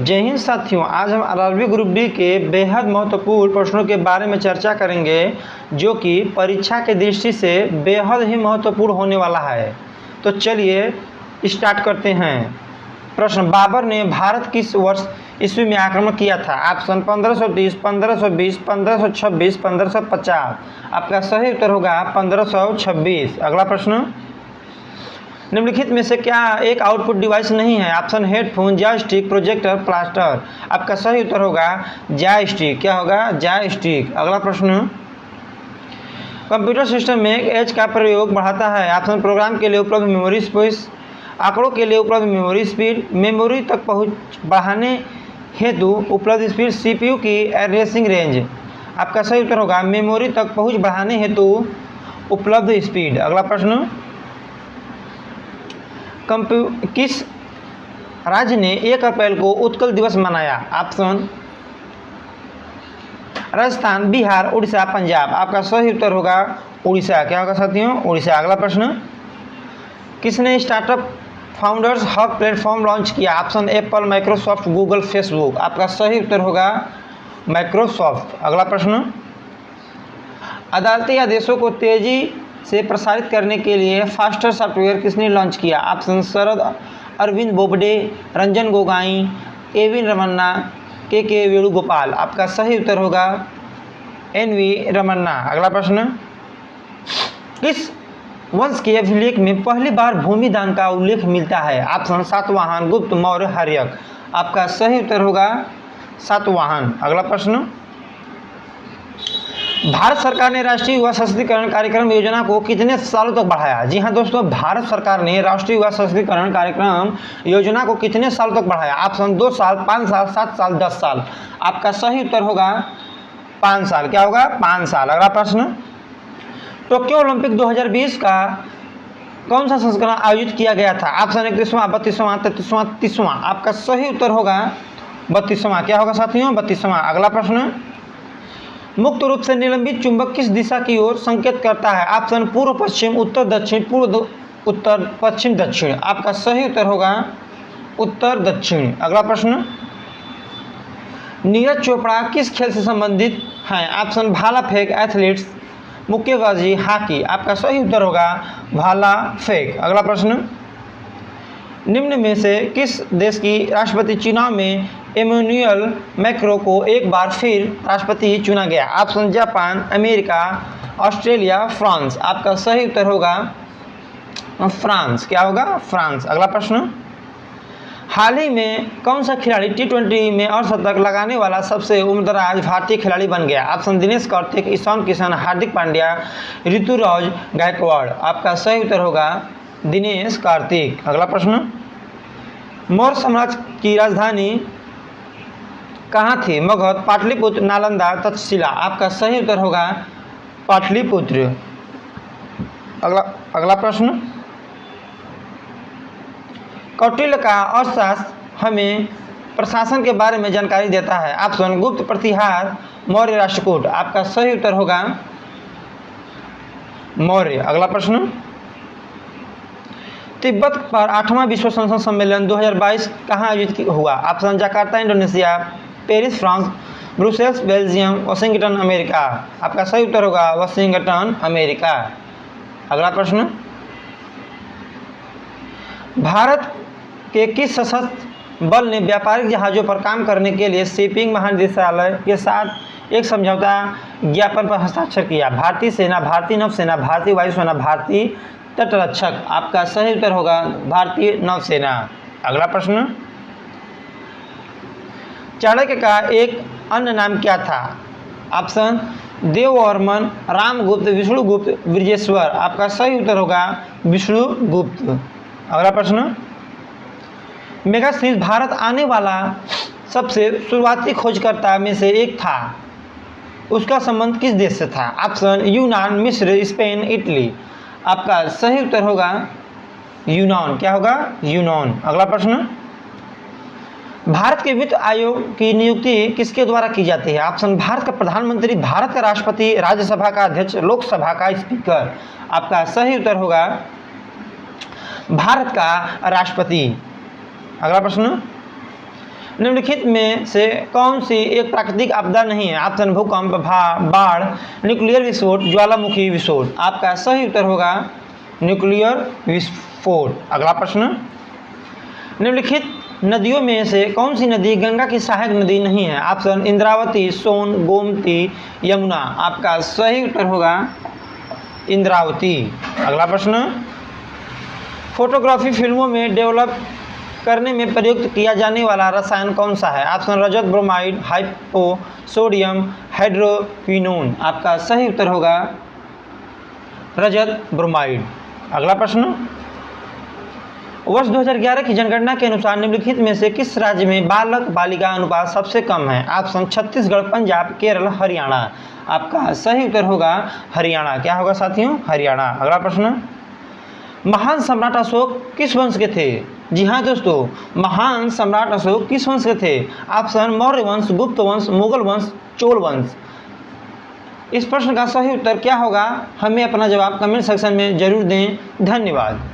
जय हिंद साथियों, आज हम आरआरबी ग्रुप डी के बेहद महत्वपूर्ण प्रश्नों के बारे में चर्चा करेंगे जो कि परीक्षा के दृष्टि से बेहद ही महत्वपूर्ण होने वाला है। तो चलिए स्टार्ट करते हैं। प्रश्न, बाबर ने भारत किस वर्ष ईस्वी में आक्रमण किया था? ऑप्शन 1530, 1520, 1526, 1550। आपका सही उत्तर होगा 1526। अगला प्रश्न, निम्नलिखित में से क्या एक आउटपुट डिवाइस नहीं है? Option headphone, joystick, projector, plaster. आपका सही उत्तर होगा जॉयस्टिक। क्या होगा? जॉयस्टिक। अगला प्रश्न, कंप्यूटर सिस्टम में एज का प्रयोग बढ़ाता है? ऑप्शन प्रोग्राम के लिए उपलब्ध मेमोरी स्पेस, आंकड़ों के लिए उपलब्ध मेमोरी स्पीड, मेमोरी तक पहुंच बढ़ाने हेतु उपलब्ध स्पीड, सीपीयू की एड्रेसिंग रेंज। आपका सही उत्तर होगा मेमोरी तक पहुंच बढ़ाने हेतु उपलब्ध स्पीड। अगला प्रश्न, किस राज्य ने 1 अप्रैल को उत्कल दिवस मनाया? ऑप्शन राजस्थान, बिहार, उड़ीसा, पंजाब। आपका सही उत्तर होगा उड़ीसा। क्या होगा साथियों? उड़ीसा। अगला प्रश्न, किसने startup founders hub platform launch किया? Option Apple, Microsoft, Google, Facebook. आपका सही उत्तर होगा माइक्रोसॉफ्ट। अगला प्रश्न, अदालती आदेशों को तेजी से प्रसारित करने के लिए फास्टर सॉफ्टवेयर किसने लॉन्च किया? ऑप्शन शरद अरविंद बोबडे, रंजन गोगोई, एविन रमन्ना, के वेणुगोपाल। आपका सही उत्तर होगा एनवी रमन्ना। अगला प्रश्न, किस वंश के अभिलेख में पहली बार भूमि दान का उल्लेख मिलता है? ऑप्शन सातवाहन, गुप्त, मौर्य, हर्यक। आपका सही उत्तर होगा सातवाहन। अगला प्रश्न, भारत सरकार ने राष्ट्रीय युवा सशक्तिकरण कार्यक्रम योजना को कितने सालों तक बढ़ाया? जी हाँ दोस्तों, भारत सरकार ने राष्ट्रीय युवा सशक्तिकरण कार्यक्रम योजना को कितने सालों तक बढ़ाया? ऑप्शन 2 साल, 5 साल, 7 साल, 10 साल। आपका सही उत्तर होगा 5 साल। क्या होगा? 5 साल। अगला प्रश्न, टोक्यो ओलंपिक 2020 का कौन सा संस्करण आयोजित किया गया था? ऑप्शन 31वां, 32वां, 33वां, 30वां। आपका सही उत्तर होगा 32वां। क्या होगा साथियों? 32वां। अगला प्रश्न, मुक्त रूप से निलंबित चुंबक किस दिशा की ओर संकेत करता है? ऑप्शन पूर्व पश्चिम, उत्तर दक्षिण, पूर्व उत्तर, पश्चिम दक्षिण। आपका सही उत्तर होगा उत्तर दक्षिण। अगला प्रश्न, नीरज चोपड़ा किस खेल से संबंधित हैं? ऑप्शन भाला फेंक, एथलीट्स, मुक्केबाजी, हॉकी। आपका सही उत्तर होगा भाला फेंक। अगला प्रश्न, निम्न में से किस देश की राष्ट्रपति चुनाव में इमैनुअल मैक्रों को एक बार फिर राष्ट्रपति चुना गया? Option Japan, America, Australia, France. आपका सही उत्तर होगा फ्रांस। क्या होगा? फ्रांस। अगला प्रश्न, हाल ही में कौन सा खिलाड़ी T20 में अर्धशतक लगाने वाला सबसे उम्रदराज भारतीय खिलाड़ी बन गया? ऑप्शन दिनेश कार्तिक, ईशान किशन, हार्दिक पांड्या, ऋतुराज गायकवाड़। आपका सही उत्तर होगा दिनेश कार्तिक। अगला प्रश्न, मौर्य साम्राज्य की राजधानी कहाँ थी? मगध, पाटलिपुत्र, नालंदा, तक्षशिला। आपका सही उत्तर होगा पाटलिपुत्र। अगला प्रश्न, कौटिल्य का अर्थशास्त्र हमें प्रशासन के बारे में जानकारी देता है? ऑप्शन गुप्त प्रतिहार, मौर्य राष्ट्रकूट। आपका सही उत्तर होगा मौर्य। अगला प्रश्न, तिब्बत पर 8वां विश्व संसद सम्मेलन 2022 कहाँ आयोजित हुआ? Option Jakarta, Indonesia, Paris, France, Brussels, Belgium, Washington, America. आपका सही उत्तर होगा वाशिंगटन, अमेरिका। अगला प्रश्न, भारत के किस सशस्त्र बल ने व्यापारिक जहाज़ों पर काम करने के लिए शिपिंग महानिदेशालय के साथ एक समझौता ज्ञापन पर हस्ताक्षर किया? भारतीय सेना, भारतीय नौसेना, भारतीय वायुसेना, भारतीय तटरक्षक। आपका सही उत्तर होगा भारतीय नौसेना। अगला प्रश्न, चाणक्य का एक अन्य नाम क्या था? ऑप्शन देववर्मन, रामगुप्त, विष्णुगुप्त, ब्रजेश्वर। आपका सही उत्तर होगा विष्णुगुप्त। अगला प्रश्न, मेगास्थनीज भारत आने वाला सबसे शुरुआती खोजकर्ता में से एक था, उसका संबंध किस देश से था? ऑप्शन यूनान, मिस्र, स्पेन, इटली। आपका सही उत्तर होगा यूनान। क्या होगा? यूनान। अगला प्रश्न, भारत के वित्त आयोग की नियुक्ति किसके द्वारा की जाती है? ऑप्शन भारत का प्रधानमंत्री, भारत का राष्ट्रपति, राज्यसभा का अध्यक्ष, लोकसभा का स्पीकर। आपका सही उत्तर होगा भारत का राष्ट्रपति। अगला प्रश्न, निम्नलिखित में से कौन सी एक प्राकृतिक आपदा नहीं है? ऑप्शन भूकंप, बाढ़, न्यूक्लियर विस्फोट, ज्वालामुखी विस्फोट। आपका सही उत्तर होगा न्यूक्लियर विस्फोट। अगला प्रश्न, निम्नलिखित नदियों में से कौन सी नदी गंगा की सहायक नदी नहीं है? ऑप्शन इंद्रावती, सोन, गोमती, यमुना। आपका सही उत्तर होगा इंद्रावती। अगला प्रश्न, फोटोग्राफी फिल्मों में डेवलप करने में प्रयुक्त किया जाने वाला रसायन कौन सा है? ऑप्शन रजत ब्रोमाइड, हाइपो, सोडियम, हाइड्रोक्विनोन। आपका सही उत्तर होगा रजत ब्रोमाइड। अगला प्रश्न, वर्ष 2011 की जनगणना के अनुसार निम्नलिखित में से किस राज्य में बालक बालिका अनुपात सबसे कम है? ऑप्शन छत्तीसगढ़, पंजाब, केरल, हरियाणा। आपका सही उत्तर होगा हरियाणा। क्या होगा साथियों? हरियाणा। अगला प्रश्न, महान सम्राट अशोक किस वंश के थे? जी हाँ दोस्तों, महान सम्राट अशोक किस वंश के थे? ऑप्शन मौर्य वंश, गुप्त वंश, मुगल वंश, चोल वंश। इस प्रश्न का सही उत्तर क्या होगा? हमें अपना जवाब कमेंट सेक्शन में जरूर दें। धन्यवाद।